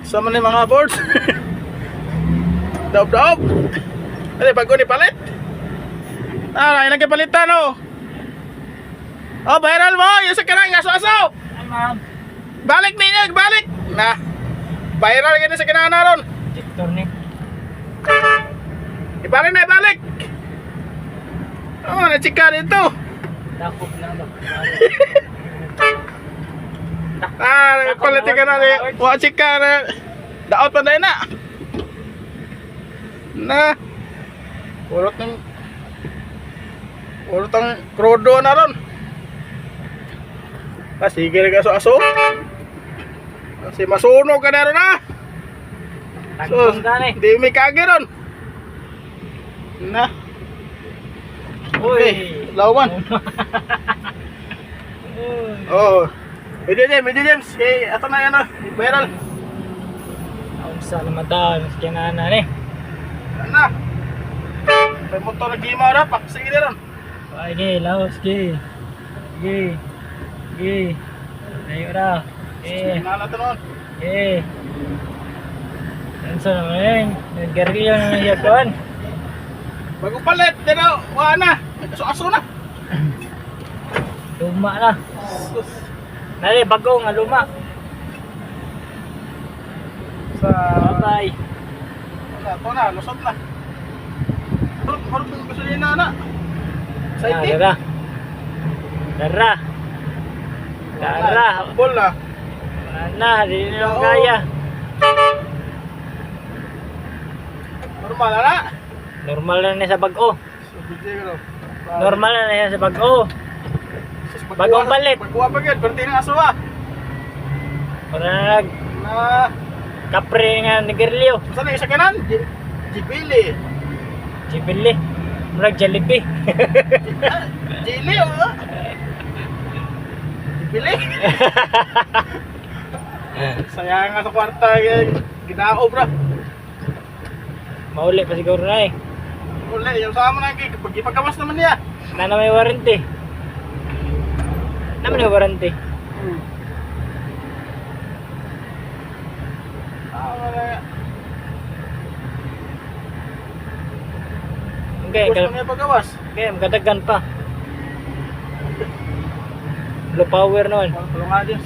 Sama ni mga boards. Daob-daob. Ano, bago ni palit? Ah, ilang palitan oh. Oh, viral mo. Yung sa kanang aso-aso. Ay, ma'am. Balik ninyo, balik. Nah, viral gini sa kanang naron. Tiktor ni. Ibalik na, ibalik. Oh, na-chika dito. Dakop na ba? Ah, palitin ka na ni. Wa chika na. Daot pa na na. Na. Urot ang krodo na ron. Sige na ka aso. Kasi masunog ka na ron ha. So, Tagpong gani. di may kagi ron. Na. Okay, lawan. Oh. Medyo James, kay ato na yan viral. Ang sa naman kaya na ni. Na. May motor na gima na, sige na ron. Ay, gay, laos, gay. Gay. Gay. Ayo ra. Eh. Nala to noon. Eh. Ano sa naman? Nag-gargil yung nangyayakon. Bago palit, di na, wala na. Aso-aso na. Luma na. Nali, bago nga luma. Sa... Bye-bye. Ito na, lusot na. Harap yung gasolina na. Sa Ah, itik. Dara. Dara. Dara. Bol na. Wala na, di na lang kaya. Normal na na. Normal na niya sa bago. So, bigay ko. Normal na niya sa bago. Bagong palit. Pagkuha pa gid, perti ng aso ah. Para Na, kapre nga ni Gerlio. saan na isa kanan? Jibili. Jibili. Murag Jollibee. Jili oh. Jibili. Sayang nga sa kwarta, ginao bro. Mauli pa siguro na eh. Uli, yung sama na pag ipagawas naman niya. Na may warranty. Na may warranty. Tama na. Okay, Gusto niya pagawas. okay, magdaggan pa. Low power naman. Tulungan din.